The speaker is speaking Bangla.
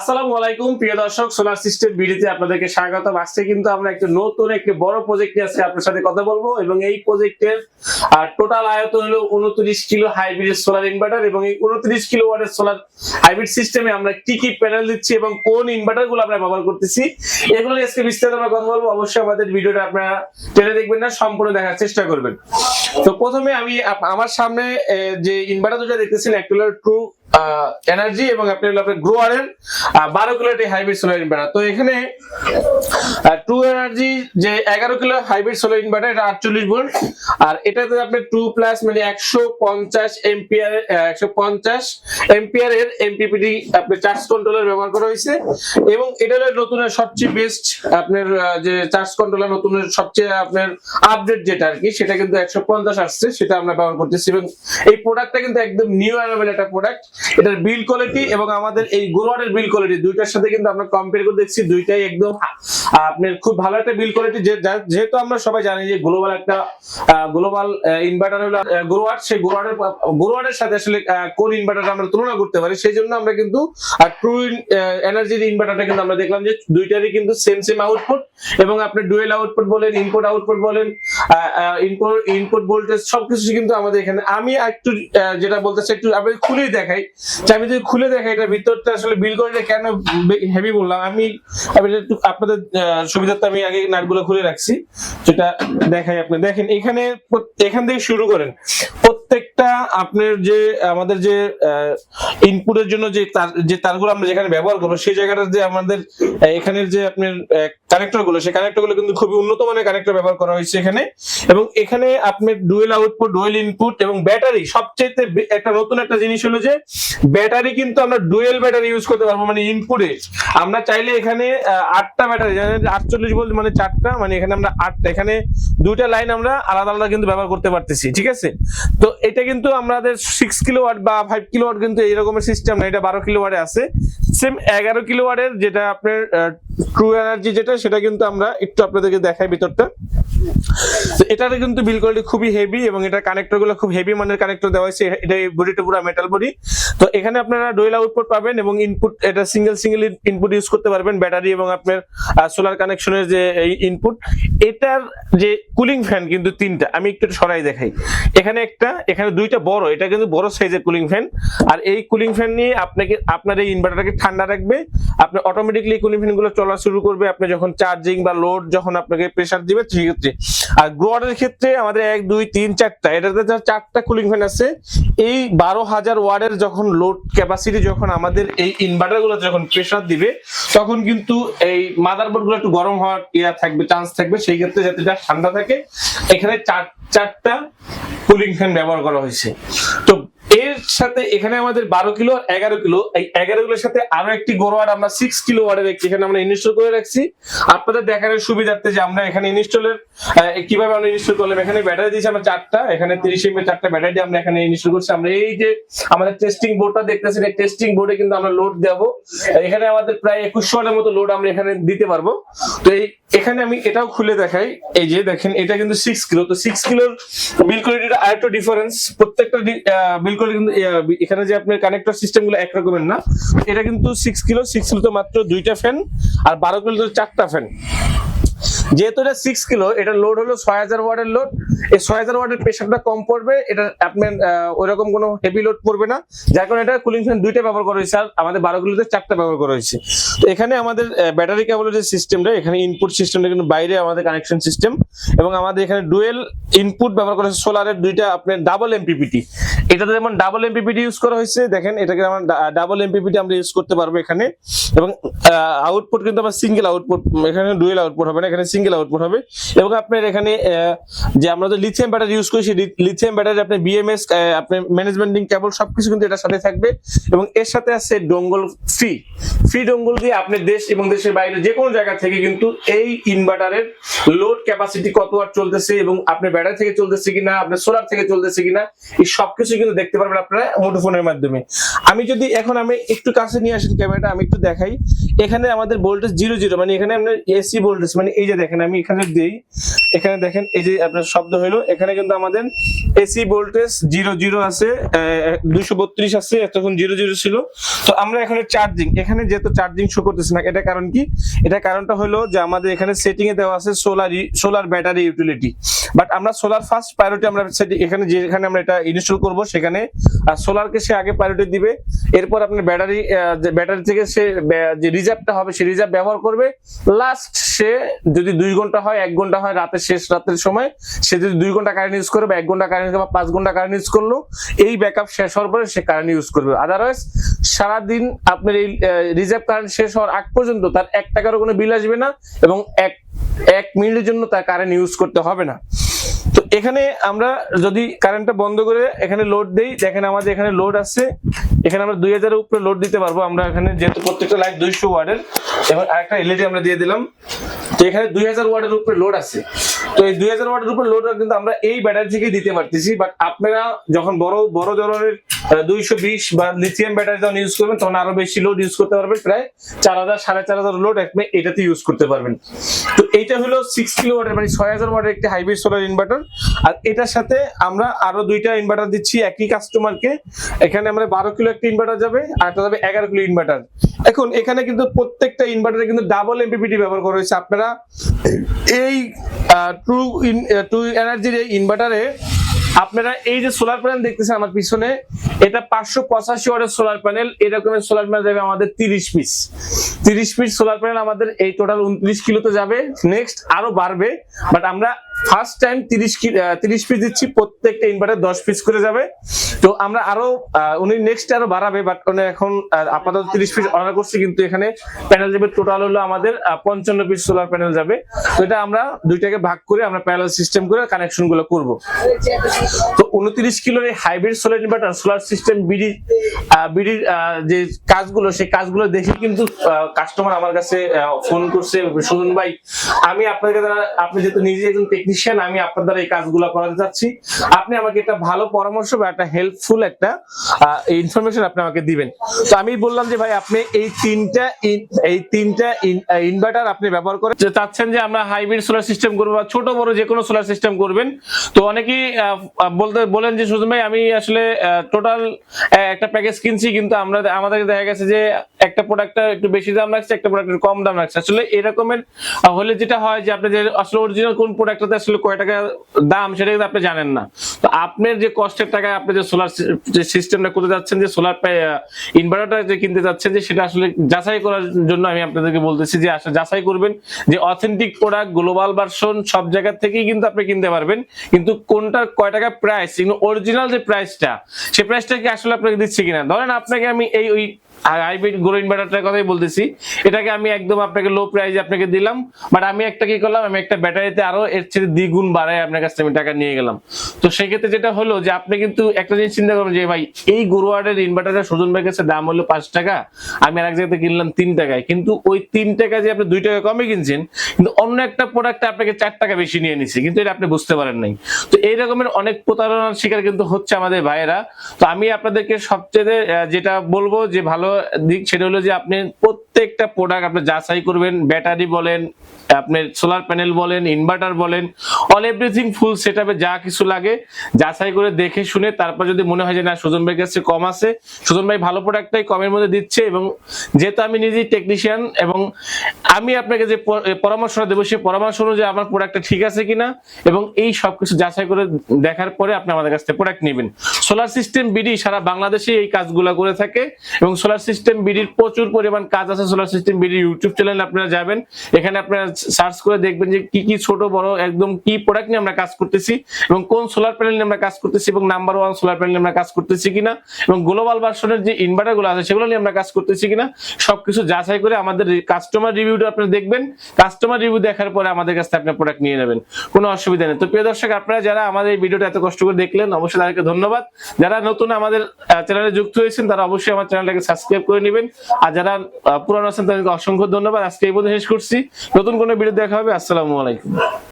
আসসালামু আলাইকুম প্রিয় দর্শক, সোলার সিস্টেম ভিডিওতে আপনাদেরকে স্বাগতম। আজকে কিন্তু আমরা একটা নতুন একটি বড় প্রজেক্ট নিয়ে আজকে আপনার সাথে কথা বলবো এবং এই প্রজেক্টের টোটাল আয়তন হলো 29 কিলো হাইব্রিড সোলার ইনভার্টার এবং এই 29 কিলো ওয়াটের সোলার হাইব্রিড সিস্টেমে আমরা কি কি প্যানেল দিচ্ছি এবং কোন ইনভার্টারগুলো আমরা ব্যবহার করতেছি এগুলো নিয়ে আজকে বিস্তারিত আমরা কথা বলবো। অবশ্যই আমাদের ভিডিওটা আপনারা টেনে দেখবেন না, সম্পূর্ণ দেখার চেষ্টা করবেন। তো প্রথমে আমি আমার সামনে যে ইনভার্টার দুটো দেখতেছেন, একটা হলো ট্রু এনার্জি এবং আপনি হলো আপনার গ্রোয়ারের 12 কিলো হাইব্রিড সোলার ইনভার্টার। তো এখানে ট্রু এনার্জি যে 11 কিলো হাইব্রিড সোলার ইনভার্টার, এটা 48 ভোল্ট, আর এটাতে আপনি 2 প্লাস মানে 150 এম্পিয়ার 150 এম্পিয়ারের এমপিপিটি আপনি চার্জ কন্ট্রোলার ব্যবহার করা হয়েছে এবং এটা হলো নতুন সবচেয়ে বেস্ট আপনার যে চার্জ কন্ট্রোলার নতুন সবচেয়ে আপনার আপডেট যেটা আর কি, সেটা কিন্তু 150 আসছে, সেটা আমরা ব্যবহার করতেছি এবং এই প্রোডাক্টটা কিন্তু একদম নিউ অ্যাভেলেবল একটা প্রোডাক্ট। এটার বিল কোয়ালিটি এবং আমাদের এই গ্রোয়ারের বিল কোয়ালিটি দুইটার সাথে কিন্তু আমরা কম্পেয়ার করে দেখছি, দুইটাই একদম আপনার খুব ভালো একটা বিল কোয়ালিটি। যেহেতু আমরা সবাই জানি যে গ্লোবাল ইনভার্টার হলো গ্রোয়ার, সেই গ্রোয়ারের সাথে আসলে কোন ইনভার্টার আমরা তুলনা করতে পারি, সেই জন্য আমরা কিন্তু ট্রু এনার্জির ইনভার্টারটা কিন্তু আমরা দেখলাম যে দুইটারই কিন্তু সেম আউটপুট এবং আপনি ডুয়েল আউটপুট বলেন, ইনপুট আউটপুট বলেন, ইনপুট ভোল্টেজ সবকিছু কিন্তু আমাদের এখানে। আমি একটু যেটা বলতে চাই একটু আপনাদের খুলে দেখাই, আমি যদি খুলে দেখাই এটা ভিতরটা আসলে বিল কোয়ালিটি কেন হেভি বললাম, আমি একটু আপনাদের সুবিধার্থে আমি আগে নাটগুলো খুলে রাখছি, যেটা দেখাই। আপনি দেখেন এখান থেকে শুরু করেন, প্রত্যেকটা আপনার যে আমাদের যে ইনপুটের জন্য যে তারগুলো আমরা যেখানে ব্যবহার করবো সেই জায়গাটা যে আমাদের এখানের যে আপনার কানেক্টর গুলো, সেই কানেক্টর গুলো কিন্তু খুবই উন্নত মানের কানেক্টর ব্যবহার করা হয়েছে এখানে। এবং এখানে আপনার ডুয়েল আউটপুট, ডুয়েল ইনপুট এবং ব্যাটারি। সবচেয়ে একটা নতুন একটা জিনিস হলো যে ব্যাটারি কিন্তু আমরা ডুয়েল ব্যাটারি ইউজ করতে পারবো, মানে ইনপুটে আমরা চাইলে এখানে 8টা ব্যাটারি, 48 ভোল্ট মানে 4টা, মানে এখানে আমরা 8টা, এখানে 2টা লাইন আমরা আলাদা আলাদা কিন্তু ব্যবহার করতে পারতেছি, ঠিক আছে। তো এটা কিন্তু আমাদের 6 কিলোওয়াট বা 5 কিলোওয়াট কিন্তু এইরকমের সিস্টেম না, এটা 12 কিলোওয়াটে আছে। সেম 11 কিলোওয়াটের যেটা আপনার ট্রু এনার্জি যেটা, সেটা কিন্তু আমরা একটু আপনাদেরকে দেখাই ভিতরটা। এটাতে কিন্তু বিল কোয়ালিটি খুবই হেভি এবং এটা কানেক্টর গুলো খুব হেভি মানের কানেক্টর দেওয়া হয়েছে। এটা বডিটা পুরো মেটাল বডি। তো এখানে আপনারা ডুয়েল আউটপুট পাবেন এবং ইনপুট এটা সিঙ্গেল ইনপুট ইউজ করতে পারবেন, ব্যাটারি এবং আপনার সোলার কানেকশনের যে ইনপুট। এটার যে কুলিং ফ্যান কিন্তু 3টা, আমি একটু সরাই দেখাই। এখানে একটা, এখানে 2টা বড়, এটা কিন্তু বড় সাইজের কুলিং ফ্যান। আর এই কুলিং ফ্যান নিয়ে আপনার এই ইনভার্টারটাকে ঠান্ডা রাখবে, আপনি অটোমেটিকলি কুলিং ফ্যান গুলো চলা শুরু করবে আপনি যখন চার্জিং বা লোড যখন আপনাকে প্রেসার দিবে সেক্ষেত্রে। আর গ্রোয়ারের ক্ষেত্রে আমাদের 1 2 3 4টা, এটাতে 4টা কুলিং ফ্যান আছে। এই 12,000 ওয়াটের যখন লোড ক্যাপাসিটি যখন আমাদের এই ইনভার্টার গুলো যখন প্রেসার দিবে, তখন কিন্তু এই মাদারবোর্ড গুলো একটু গরম হওয়ার থাকবে, চান্স থাকবে। সেই ক্ষেত্রে যাতে এটা ঠান্ডা থাকে, এখানে 4টা কুলিং ফ্যান ব্যবহার করা হয়েছে। তো এর সাথে এখানে আমাদের 12 কিলো আর 11 কিলো, এই 11 কিলোর সাথে আরো একটি গ্রোয়ার আমরা 6 কিলো ওয়াটের এখানে আমরা ইনস্টল করে রাখছি আপনাদের দেখার সুবিধার্থে, যে আমরা এখানে ইনস্টলের কিভাবে আমরা ইনস্টল করলাম। এখানে ব্যাটারি দিয়েছি আমরা 4টা, এখানে 30 এমএ 4টা ব্যাটারি আমরা এখানে ইনস্টল করছি। আমরা এই যে আমাদের টেস্টিং বোর্ডটা দেখতেছেন, এই টেস্টিং বোর্ডে কিন্তু আমরা লোড দেবো। এখানে আমাদের প্রায় 2100 ওয়াটের মতো লোড আমরা এখানে দিতে পারবো। তো এখানে আমি এটাও খুলে দেখাই, এই যে দেখেন এটা কিন্তু 6 কিলো। তো 6 কিলোর বিল কোয়ালিটিটা আরেকটু ডিফারেন্স, প্রত্যেকটা বিল কোয়ালিটি কিন্তু এখানে যে আপনার কানেক্টর সিস্টেম গুলো এক রকমের না। এটা কিন্তু 6 কিলো তো মাত্র 2টা ফ্যান আর 12 কিলো 4টা ফ্যান। যেহেতু এটা 6 কিলো, এটা লোড হলো 6000 ওয়াটের লোড। এই 6000 ওয়াটের প্রেসারটা কম পড়বে, এটা আপনার ওইরকম কোনো হেভি লোড পড়বে না, যার কারণে এটা কুলিং ফ্যান 2টা ব্যবহার করা হয়েছে আর আমাদের 12 কিলোতে 4টা ব্যবহার করা হয়েছে। তো এখানে আমাদের ব্যাটারি কেবলের যে সিস্টেমটা, এখানে ইনপুট সিস্টেমটা কিন্তু বাইরে আমাদের কানেকশন সিস্টেম এবং আমাদের এখানে ডুয়েল ইনপুট ব্যবহার করা হয়েছে সোলারের 2টা আপনার ডাবল এমপিপিটি। এটাতে যেমন ডাবল এমপিপিটি ইউজ করা হয়েছে, দেখেন এটাকে আমরা ডাবল এমপিপিটি আমরা ইউজ করতে পারবো এখানে। এবং আউটপুট কিন্তু আমার সিঙ্গেল আউটপুট, এখানে ডুয়েল আউটপুট হবে না, এখানে সিঙ্গেল আউটপুট হবে। এবং আপনার এখানে যে আমরা যে লিথিয়াম ব্যাটারি ইউজ করি, সেই লিথিয়াম ব্যাটারি আপনার বিএমএস আপনার ম্যানেজমেন্টিং কেবল সবকিছু কিন্তু এটার সাথে থাকবে। এবং এর সাথে আছে ডোঙ্গল ফ্রি ডোঙ্গল দিয়ে আপনি দেশ এবং দেশের বাইরে যে কোনো জায়গা থেকে কিন্তু এই ইনভার্টারের লোড ক্যাপাসিটি কত ওয়াট চলতেছে এবং আপনার ব্যাটারি থেকে চলতেছে কিনা, আপনার সোলার থেকে চলতেছে কিনা, এই সবকিছু কিন্তু দেখতে পারবেন আপনারা মুঠোফোনের মাধ্যমে। আমি যদি এখন আমি একটু কাছে নিয়ে আসেন ক্যামেরাটা, আমি একটু দেখাই। এখানে আমাদের ভোল্টেজ 0 0, মানে এখানে আপনার এসি ভোল্টেজ, মানে এই যে দেখেন আমি এখানে দিই এখানে দেখেন এই যে আপনার শব্দ হলো, এখানে কিন্তু আমাদের এসি ভোল্টেজ 00 আছে, 232 আছে, এতক্ষণ 00 ছিল। তো আমরা এখানে চার্জিং, এখানে যেহেতু চার্জিং শো করতেছে না, এটা কারণ কি? এটা কারণটা হলো যে আমাদের এখানে সেটিং এ দেওয়া আছে সোলার ব্যাটারি ইউটিলিটি, বাট আমরা সোলার ফার্স্ট প্রায়োরিটি আমরা এখানে যেখানে আমরা এটা ইনস্টল করব সেখানে সোলারকে সে আগে প্রায়োরিটি দিবে, এরপর আপনার ব্যাটারি থেকে সে যে রিজার্ভটা হবে সেই রিজার্ভ ব্যবহার করবে। লাস্ট সে যদি 2 ঘন্টা হয় 1 ঘন্টা হয় রাতের শেষ রাতের সময় সে যদি 2 ঘন্টা কারেন্ট ইউজ করবে, 1 ঘন্টা কারেন্ট বা 5 ঘন্টা কারেন্ট ইউজ করলো, এই ব্যাকআপ শেষ হওয়ার পরে সে কারেন্ট ইউজ করবে। আদারওয়াইজ সারাদিন আপনার এই রিজার্ভ কারেন্ট শেষ হওয়ার আগ পর্যন্ত তার 1 টাকারও কোনো বিল আসবে না এবং এক মিনিটের জন্য তার কারেন্ট ইউজ করতে হবে না। তো এখানে আমরা যদি কারেন্টটা বন্ধ করে এখানে লোড দেই, দেখেন আমাদের এখানে লোড আছে, এখানে আমরা 2000 এর উপরে লোড দিতে পারবো আমরা এখানে, যেহেতু প্রত্যেকটা লাইট 200 ওয়াটের। এবং আরেকটা এলইডি আমরা দিয়ে দিলাম। তো এখানে 2000 ওয়াটের উপরে লোড আছে। তো এই 2000 ওয়াটের উপরে লোড কিন্তু আমরা এই ব্যাটারি থেকে দিতে পারতেছি, বাট আপনারা যখন বড় ধরনের 220 বা লিথিয়াম ব্যাটারি যখন ইউজ করবেন তখন আরো বেশি লোড ইউজ করতে পারবেন, প্রায় 4000 4500 লোড আপনি এটাতে ইউজ করতে পারবেন। তো এইটা হলো 6 কিলো ওয়াটের মানে 6000 ওয়াটের একটি হাইব্রিড সোলার ইনভার্টার। আর এটার সাথে আমরা আরো 2টা ইনভার্টার দিচ্ছি একই কাস্টমারকে। এখানে আমরা 12 কিলো একটা ইনভার্টার যাবে, আর একটা যাবে 11 কিলো ইনভার্টার। এখন এখানে কিন্তু প্রত্যেকটা ইনভার্টারে কিন্তু ডাবল এমপিপিটি ব্যবহার করা হয়েছে। আপনারা এই টু এনার্জির এই ইনভার্টারে আপনারা এই যে সোলার প্যানেল দেখতেছেন আমার পিছনে, এটা 585 ওয়াটের সোলার প্যানেল। এরকমের সোলার প্যানেল যাবে আমাদের 30 পিস সোলার প্যানেল আমাদের এই টোটাল 29 কিলোতে যাবে। নেক্সট আরো বাড়বে, বাট আমরা ফার্স্ট টাইম 30 পিস দিচ্ছি, প্রত্যেকটা ইনভার্টার 10 পিস করে যাবে। তো আমরা আরো উনি নেক্সট আরো বাড়াবে, বাট এখন আপাতত 30 পিস অর্ডার করছি, কিন্তু এখানে প্যানেল যাবে টোটাল হলো আমাদের 55 পিস সোলার প্যানেল যাবে। তো এটা আমরা দুইটাকে ভাগ করে আমরা প্যানেল সিস্টেম করে কানেকশন গুলো করব। তো 29 কিলোর এই hybrid solar inverter solar system BD যে কাজগুলো, সেই কাজগুলো দেখে কিন্তু কাস্টমার আমার কাছে ফোন করছে, সুজন ভাই আমি আপনাদের দ্বারা, আপনি যেহেতু নিজে একজন টেকনিশিয়ান, আমি আপনার দ্বারা এই কাজগুলো করাতে চাচ্ছি, আপনি আমাকে একটা ভালো পরামর্শ বা একটা হেল্পফুল একটা ইনফরমেশন আপনি আমাকে দিবেন। তো আমি বললাম যে ভাই আপনি এই তিনটা ইনভার্টার আপনি ব্যবহার করে চাচ্ছেন যে আমরা হাইব্রিড সোলার সিস্টেম করবো বা ছোট বড় যে কোনো সোলার সিস্টেম করবেন। তো অনেকেই বলেন যে সুজন ভাই আমি আসলে টোটাল একটা প্যাকেজ কিনছি, কিন্তু আমাদের দেখা গেছে যে একটা প্রোডাক্টটা একটু বেশি দাম লাগছে, একটা প্রোডাক্ট কম দাম লাগছে। আসলে এরকমের হলে যেটা হয় যে আপনি যে আসলে অরিজিনাল কোন প্রোডাক্টটাতে আসলে কয় টাকা দাম সেটা কিন্তু আপনি জানেন না। তো আপনার যে কষ্টের টাকায় আপনি যে সোলার সিস্টেমটা করতে যাচ্ছেন, যে সোলার ইনভার্টারটা যে কিনতে যাচ্ছেন, যে সেটা আসলে যাচাই করার জন্য আমি আপনাদেরকে বলতেছি যে আসলে যাচাই করবেন যে অথেন্টিক প্রোডাক্ট গ্লোবাল ভার্সন সব জায়গা থেকেই কিন্তু আপনি কিনতে পারবেন, কিন্তু কোনটা কয় টাকা প্রাইস, অরিজিনাল যে প্রাইসটা সেই প্রাইসটা কি আসলে আপনাকে দিচ্ছে কিনা। ধরেন আপনাকে আমি ওই হাইব্রিড গ্রো ইনভার্টারটার কথাই বলতেছি, এটাকে আমি একদম আপনাকে লো প্রাইসে আপনাকে দিলাম, বাট আমি একটা কি করলাম, আমি একটা ব্যাটারিতে আরো এর চেয়ে দ্বিগুণ বাড়ায় আপনার কাছ থেকে আমি টাকা নিয়ে গেলাম। তো সেক্ষেত্রে যেটা হলো যে আপনি কিন্তু একটা জিনিস চিন্তা করবেন যে ভাই এই গ্রোয়ার্ডের ইনভার্টারটা সুজন ভাইয়ের কাছে দাম হলো 5 টাকা, আমি আরেক জায়গাতে কিনলাম 3 টাকায়, কিন্তু ওই 3 টাকা যে আপনি 2 টাকা কমে কিনছেন, কিন্তু অন্য একটা প্রোডাক্ট আপনাকে 4 টাকা বেশি নিয়ে নিছে, কিন্তু এটা আপনি বুঝতে পারেন নাই। তো এই রকমের অনেক প্রতারণার শিকার কিন্তু হচ্ছে আমাদের ভাইয়েরা। তো আমি আপনাদেরকে সবচেয়ে যেটা বলবো যে ভালো দিক সেটা হলো যে আপনি প্রত্যেকটা প্রোডাক্ট আপনি যাচাই করবেন, ব্যাটারি বলেন, আপনার সোলার প্যানেল বলেন, ইনভার্টার বলেন, অল এভরিথিং ফুল সেটআপে যা কিছু লাগে যাচাই করে দেখে শুনে তারপর যদি মনে হয় যে না সুজন ভাইয়ের কাছে কম আছে, সুজন ভাই ভালো প্রোডাক্টটাই কমের মধ্যে দিচ্ছে, এবং যেহেতু আমি নিজেই টেকনিশিয়ান এবং আমি আপনাকে যে পরামর্শটা দেবো সেই পরামর্শ অনুযায়ী আমার প্রোডাক্টটা ঠিক আছে কিনা এবং এই সবকিছু যাচাই করে দেখার পরে আপনি আমাদের কাছ থেকে প্রোডাক্ট নেবেন। সোলার সিস্টেম বিডি সারা বাংলাদেশে এই কাজগুলো করে থাকে এবং সোলার সিস্টেম বিডির প্রচুর পরিমাণ কাজ আছে। সোলার সিস্টেম বিডি ইউটিউব চ্যানেলে আপনারা যাবেন, এখানে আপনারা সার্চ করে দেখবেন যে কি কি ছোট বড় একদম কি প্রোডাক্ট নিয়ে আমরা কাজ করতেছি এবং কোন সোলার প্যানেল নিয়ে আমরা কাজ করতেছি এবং নাম্বার 1 সোলার প্যানেল নিয়ে আমরা কাজ করতেছি কিনা এবং গ্লোবাল ভার্সনের যে ইনভার্টার গুলো আছে সেগুলো নিয়ে আমরা কাজ করতেছি কিনা সবকিছু যাচাই করে আমাদের কাস্টমার রিভিউটা আপনারা দেখবেন। কাস্টমার রিভিউ দেখার পরে আমাদের কাছ থেকে আপনি প্রোডাক্ট নিয়ে নেবেন, কোনো অসুবিধা নেই। তো প্রিয় দর্শক, আপনারা যারা আমাদের এই ভিডিওটা এত কষ্ট করে দেখলেন অবশ্যই তাদেরকে ধন্যবাদ। যারা নতুন আমাদের চ্যানেলে যুক্ত হয়েছেন তারা অবশ্যই আমার চ্যানেলটাকে সাবস্ক্রাইব করে নেবেন, আর যারা পুরানো আছেন তাদেরকে অসংখ্য ধন্যবাদ। আজকে এই পর্যন্ত শেষ করছি, নতুন কোনো ভিডিও দেখা হবে। আসসালামু আলাইকুম।